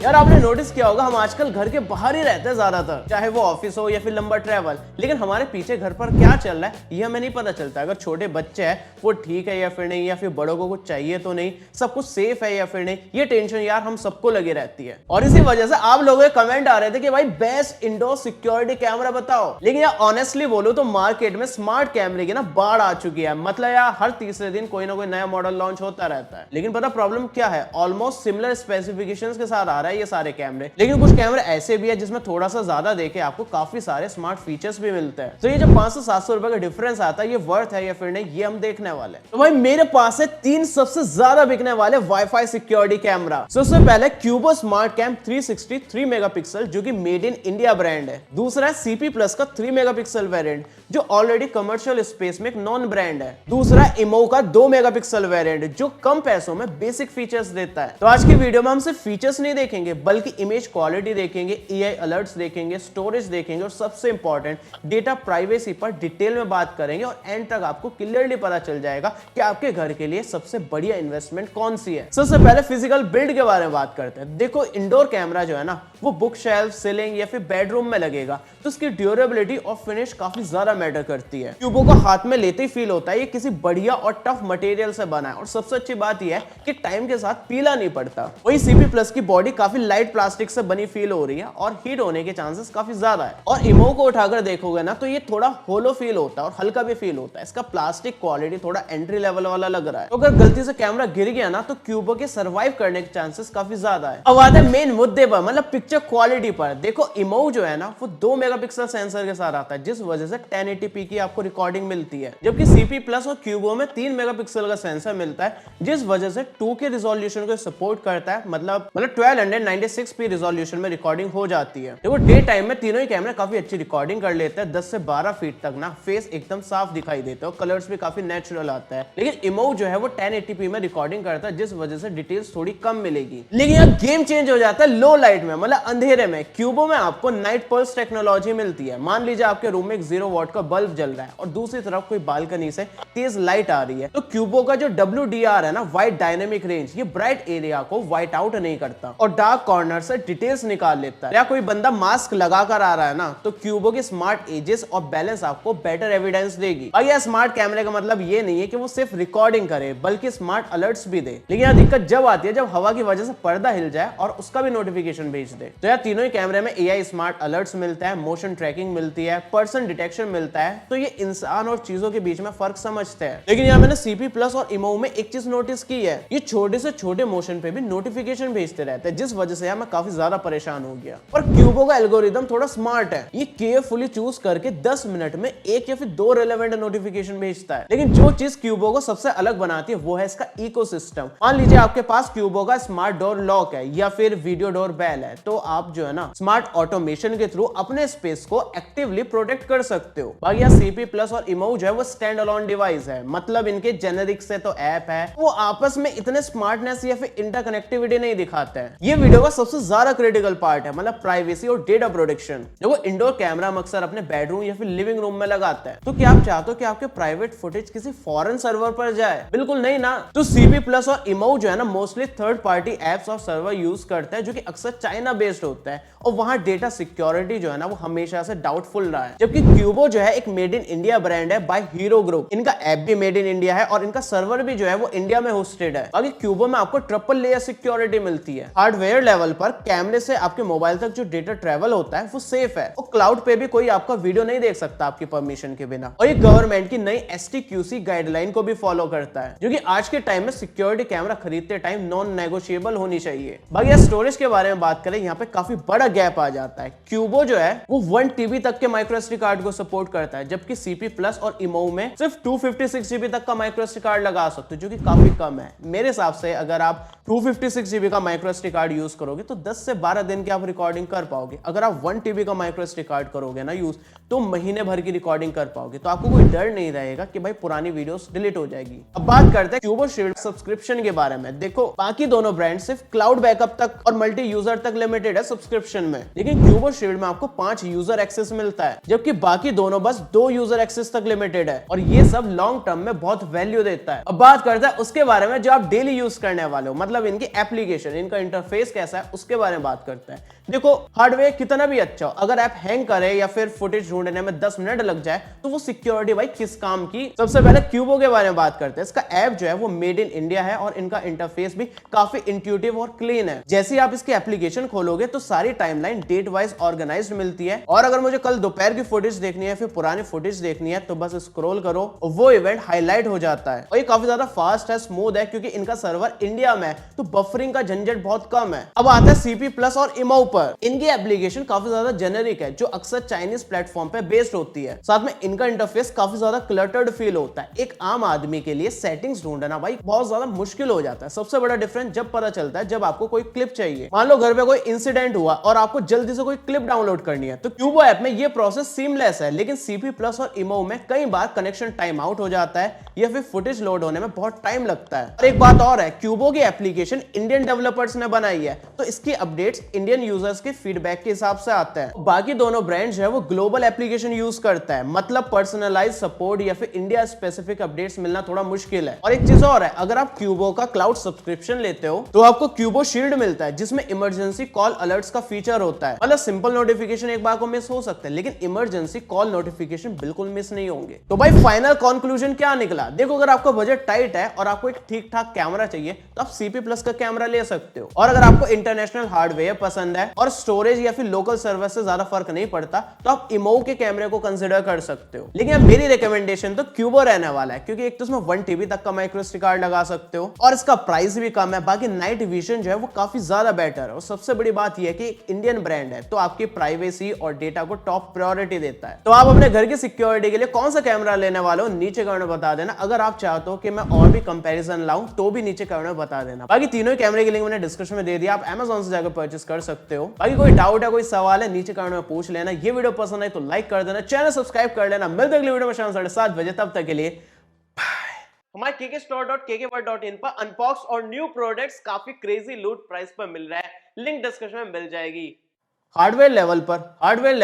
यार आपने नोटिस किया होगा हम आजकल घर के बाहर ही रहते हैं ज्यादातर, चाहे वो ऑफिस हो या फिर लंबा ट्रैवल, लेकिन हमारे पीछे घर पर क्या चल रहा है ये हमें नहीं पता चलता। अगर छोटे बच्चे हैं वो ठीक है या फिर नहीं, या फिर बड़ों को कुछ चाहिए तो नहीं, सब कुछ सेफ है या फिर नहीं, ये टेंशन यार हम सबको लगी रहती है। और इसी वजह से आप लोगों के कमेंट आ रहे थे कि भाई बेस्ट इंडोर सिक्योरिटी कैमरा बताओ। लेकिन यार ऑनेस्टली बोलूं तो मार्केट में स्मार्ट कैमरे की ना बाढ़ आ चुकी है। मतलब यार हर तीसरे दिन कोई ना कोई नया मॉडल लॉन्च होता रहता है, लेकिन पता प्रॉब्लम क्या है, ऑलमोस्ट सिमिलर स्पेसिफिकेशंस के साथ आ रहा है ये सारे कैमरे। लेकिन कुछ कैमरे ऐसे भी है जिसमें थोड़ा सा ज्यादा देखे आपको काफी सारे स्मार्ट फीचर्स भी मिलते हैं। तो ये जो 500-700 रुपए का डिफरेंस आता है ये वर्थ है या फिर नहीं, ये हम देखने वाले। तो भाई मेरे पास है 3 सबसे ज्यादा बिकने वाले वाईफाई सिक्योरिटी कैमरा। सबसे पहले क्यूबो स्मार्ट कैम 360 3 मेगापिक्सल जो कि मेड इन इंडिया ब्रांड है। दूसरा है सीपी प्लस का 3 मेगापिक्सल वेरिएंट जो ऑलरेडी कमर्शियल स्पेस में एक नॉन ब्रांड है। दूसरा इमो का 2 मेगापिक्सल वेरिएंट जो कम पैसों में बेसिक फीचर्स देता है। तो आज की वीडियो में हम सिर्फ फीचर्स नहीं देखेंगे बल्कि इमेज क्वालिटी देखेंगे, एआई अलर्ट्स देखेंगे, स्टोरेज देखेंगे और सबसे इंपॉर्टेंट डेटा प्राइवेसी पर डिटेल में बात करेंगे। और एंड तक आपको क्लियरली पता चल जाएगा कि आपके घर के लिए सबसे बढ़िया इन्वेस्टमेंट कौन सी है। सबसे पहले फिजिकल बिल्ड के बारे में बात करते हैं। देखो इंडोर कैमरा जो है ना वो बुक शेल्फ, सीलिंग या फिर बेडरूम में लगेगा तो उसकी ड्यूरेबिलिटी और फिनिश काफी ज्यादा मैटर करती है। क्यूबो को हाथ में लेते ही फील होता है ये किसी बढ़िया और टफ मटेरियल से बना है। और सबसे अच्छी बात यह है कि टाइम के साथ पीला नहीं पड़ता। वही सीपी प्लस की बॉडी काफी लाइट प्लास्टिक से बनी फील हो रही है और हीट होने के चांसेस काफी ज्यादा है। और इमो को उठाकर देखोगे ना तो ये थोड़ा होलो फील होता है और हल्का भी फील होता है। इसका प्लास्टिक क्वालिटी थोड़ा एंट्री लेवल वाला लग रहा है। तो अगर गलती से कैमरा गिर गया ना तो क्यूबो के सर्वाइव करने के चांसेस काफी ज्यादा है। अब आते हैं मेन मुद्दे पर, मतलब पिक्चर क्वालिटी पर। देखो इमो जो है ना वो 2 मेगापिक्सल सेंसर के साथ आता है जिस वजह से 1080p की आपको रिकॉर्डिंग मिलती है, जबकि सीपी प्लस और क्यूबो में 3 मेगापिक्सल का सेंसर मिलता है जिस वजह से 2K रिजोल्यूशन को सपोर्ट करता है। मतलब 1296p रिजोल्यूशन में रिकॉर्डिंग हो जाती है। देखो डे टाइम में तीनों ही कैमरे काफी अच्छी रिकॉर्डिंग कर लेते हैं। 10 से 12 फीट तक ना फेस एकदम साफ दिखाई देता है और कलर्स भी काफी नेचुरल आता है। लेकिन इमो जो है वो 1080p में रिकॉर्डिंग करता है जिस वजह से डिटेल्स थोड़ी कम मिलेगी। लेकिन यहाँ गेम चेंज हो जाता है लो लाइट में, मतलब अंधेरे में। क्यूबो में आपको नाइट पल्स टेक्नोलॉजी मिलती है। मान लीजिए आपके रूम में एक 0 वॉट का बल्ब जल रहा है और दूसरी तरफ कोई बालकनी से तेज लाइट आ रही है तो क्यूबो का जो WDR है ना, वाइट डायनेमिक रेंज, ये ब्राइट एरिया को व्हाइट आउट नहीं करता और डार्क कॉर्नर से डिटेल्स निकाल लेता है। या कोई बंदा मास्क लगाकर आ रहा है ना तो क्यूबो की स्मार्ट एजेस और बैलेंस आपको बेटर एविडेंस देगी। और यह स्मार्ट कैमरे का मतलब ये नहीं है कि वो सिर्फ रिकॉर्डिंग करे बल्कि स्मार्ट अलर्ट्स भी दे। लेकिन यह दिक्कत जब आती है जब हवा की वजह से पर्दा हिल जाए और उसका भी नोटिफिकेशन भेज दे। तो यार तीनों ही कैमरे में एआई स्मार्ट अलर्ट्स मिलता है, मोशन ट्रैकिंग मिलती है, पर्सन डिटेक्शन मिलता है। तो ये इंसान और चीजों के बीच में फर्क समझते हैं। लेकिन यहाँ मैंने सीपी प्लस और इमो में एक चीज नोटिस की है, ये छोटे से छोटे मोशन पे भी नोटिफिकेशन भेजते रहते हैं जिस वजह से यार मैं काफी ज्यादा परेशान हो गया। और क्यूबो का एल्गोरिदम थोड़ा स्मार्ट है, ये केयरफुली चूज करके 10 मिनट में 1 या फिर 2 रेलेवेंट नोटिफिकेशन भेजता है। लेकिन जो चीज क्यूबो को सबसे अलग बनाती है वो है इसका इकोसिस्टम। मान लीजिए आपके पास क्यूबो का स्मार्ट डोर लॉक है या फिर वीडियो डोर बेल है तो आप जो है ना स्मार्ट ऑटोमेशन के थ्रू अपने स्पेस को एक्टिवली प्रोटेक्ट कर सकते हो। बाकी सीपी प्लस और इमो जो है वो स्टैंड अलोन डिवाइस है, मतलब इनके जेनेरिक से तो ऐप है, वो आपस में इतने स्मार्टनेस या फिर इंटरकनेक्टिविटी नहीं दिखाते हैं। ये वीडियो का सबसे ज्यादा क्रिटिकल पार्ट है, मतलब प्राइवेसी और डेटा प्रोटेक्शन। देखो इंडोर कैमरा हम अक्सर अपने बेडरूम या फिर लिविंग रूम में लगाते हैं, तो क्या आप चाहते हो कि आपके प्राइवेट फुटेज किसी फॉरेन सर्वर पर जाए? बिल्कुल नहीं ना। तो सीपी प्लस और इमो जो है ना मोस्टली थर्ड पार्टी एप्स और सर्वर यूज करते हैं जो कि अक्सर चाइना बेस्ड होता है और वहां डेटा सिक्योरिटी जो है ना वो हमेशा से डाउटफुल रहा है। जबकि क्यूबो जो है एक मेड इन इंडिया ब्रांड है बाय हीरो ग्रुप, इनका ऐप भी मेड इन इंडिया है और इनका सर्वर भी जो है वो इंडिया में होस्टेड है। बाकी क्यूबो में आपको ट्रिपल लेयर सिक्योरिटी मिलती है। हार्डवेयर लेवल पर कैमरे से आपके मोबाइल तक जो डेटा ट्रेवल होता है वो सेफ है और क्लाउड पे भी कोई आपका वीडियो नहीं देख सकता आपकी परमिशन के बिना। और ये गवर्नमेंट की नई STQC गाइडलाइन को भी फॉलो करता है जो कि आज के टाइम में सिक्योरिटी कैमरा खरीदते टाइम नॉन नेगोशिएबल होनी चाहिए। बाकी स्टोरेज के बारे में बात करें यहाँ पे काफी बड़ा गैप आ जाता है। क्यूबो जो है वो 1 TB तक के माइक्रो SD कार्ड को सपोर्ट करता है जबकि सीपी प्लस और इमो में सिर्फ 256 GB तक का माइक्रो SD कार्ड लगा सकते हो जो कि काफी कम है। मेरे हिसाब से अगर आप 256 GB का माइक्रो SD कार्ड यूज करोगे तो 10 से 12 दिन की आप रिकॉर्डिंग कर पाओगे। अगर आप 1 TB का माइक्रो SD कार्ड करोगे ना यूज तो महीने भर की रिकॉर्डिंग कर पाओगे। तो आपको कोई डर नहीं रहेगा कि भाई पुरानी वीडियोस डिलीट हो जाएगी। अब बात करते हैं क्यूबो शील्ड सब्सक्रिप्शन के बारे में। देखो बाकी दोनों ब्रांड सिर्फ क्लाउड बैकअप तक और मल्टी यूजर तक लिमिटेड है सब्सक्रिप्शन में, लेकिन क्यूबो शील्ड में आपको 5 यूजर एक्सेस मिलता है जबकि बाकी दोनों बस 2 यूजर एक्सेस तक लिमिटेड है और ये सब लॉन्ग टर्म में बहुत वैल्यू देता है। अब बात करते हैं उसके बारे में जो आप डेली यूज करने वाले हो, मतलब इनकी एप्लीकेशन, इनका इंटरफेस इंटरफेस कैसा है उसके बारे में बात करते हैं। देखो, हार्डवेयर कितना भी अच्छा हो, अगर ऐप हैंग करे या फिर फुटेज ढूंढने में 10 मिनट लग जाए तो वो सिक्योरिटी भाई किस काम की। सबसे पहले क्यूबो के बारे में बात करते हैं। इसका ऐप जो है वो मेड इन इंडिया है और इनका इंटरफेस भी काफी इंट्यूटिव और क्लीन है। जैसे ही आप इसकी एप्लीकेशन खोलोगे तो सारी टाइमलाइन डेट वाइज ऑर्गेनाइज्ड मिलती है, और अगर मुझे कल दोपहर की फुटेज देखनी है फिर पुरानी फुटेज देखनी है तो बस स्क्रॉल करो और वो इवेंट हाईलाइट हो जाता है। और ये काफी ज्यादा फास्ट है, स्मूथ है, क्योंकि इनका सर्वर इंडिया में है तो बफरिंग का झंझट बहुत कम है। अब आता है सीपी प्लस और इमो पर। इनकी एप्लीकेशन काफी ज्यादा जेनेरिक है जो अक्सर चाइनीज प्लेटफॉर्म पे बेस्ड होती है। साथ में इनका इंटरफेस काफी ज्यादा क्लटर्ड फील होता है। एक आम आदमी के लिए सेटिंग्स ढूंढना भाई बहुत ज्यादा मुश्किल हो जाता है। सबसे बड़ा डिफरेंस जब पता चलता है जब आपको कोई क्लिप चाहिए। मान लो घर पे कोई इंसिडेंट हुआ और आपको जल्दी से कोई क्लिप डाउनलोड करनी है तो क्यूबो ऐप में ये प्रोसेस सीमलेस है, लेकिन सीपी प्लस और इमो में कई बार कनेक्शन टाइम आउट हो जाता है या फिर फुटेज लोड होने में बहुत टाइम लगता है। और एक बात और है, क्यूबो की एप्लीकेशन इंडियन डेवलपर्स ने बनाई है तो इसकी अपडेट्स इंडियन यूजर्स के फीडबैक के हिसाब से आता है। बाकी दोनों ब्रांड्स है वो ग्लोबल एप्लीकेशन यूज करता है, मतलब पर्सनलाइज सपोर्ट या फिर इंडिया स्पेसिफिक अपडेट्स मिलना थोड़ा मुश्किल है। और एक चीज और है, अगर आप क्यूबो का क्लाउड सब्सक्रिप्शन लेते हो तो आपको क्यूबो शील्ड मिलता है जिसमें इमरजेंसी कॉल अलर्ट्स का फीचर होता है। मतलब सिंपल नोटिफिकेशन एक बार को मिस हो सकते हैं लेकिन इमरजेंसी कॉल नोटिफिकेशन बिल्कुल मिस नहीं होंगे। तो भाई फाइनल कंक्लूजन क्या निकला? देखो, अगर आपका बजट टाइट है और आपको एक ठीक ठाक कैमरा चाहिए तो आप सीपी प्लस का कैमरा ले सकते हो, और अगर आपको इंटरनेशनल हार्डवेयर पसंद है और स्टोरेज या फिर लोकल सर्वर से ज्यादा फर्क नहीं पड़ता तो आप इमो के कैमरे को कंसीडर कर सकते हो। लेकिन अब मेरी रिकमेंडेशन तो क्यूबो रहने वाला है, क्योंकि एक तो इसमें 1 TB तक का माइक्रो SD कार्ड लगा सकते हो और इसका प्राइस भी कम है। बाकी नाइट विजन जो है वो काफी ज्यादा बेटर है, और सबसे बड़ी बात यह है कि एक इंडियन ब्रांड है तो आपकी प्राइवेसी और डेटा को टॉप प्रायोरिटी देता है। तो आप अपने घर की सिक्योरिटी के लिए कौन सा कैमरा लेने वाले हो नीचे कमेंट में बता देना। अगर आप चाहते हो कि मैं और भी कंपैरिजन लाऊं तो भी नीचे कमेंट में बता देना। बाकी तीनों ही कैमरे के लिंक मैंने डिस्क्रिप्शन में दे दिया, आप Amazon से जाकर परचेस कर सकते हो। बाकी कोई डाउट है, कोई सवाल है, नीचे कमेंट में पूछ लेना। ये वीडियो पसंद है तो लाइक कर देना, चैनल सब्सक्राइब कर लेना। मिलते हैं अगली वीडियो में शाम 7:30 बजे, तब तक के लिए हमारे kkstore.kkworld.in पर अनबॉक्स और न्यू प्रोडक्ट्स काफी क्रेजी लूट प्राइस पर मिल रहा है, लिंक डिस्क्रिप्शन में मिल जाएगी। हार्डवेयर लेवल पर हार्डवेयर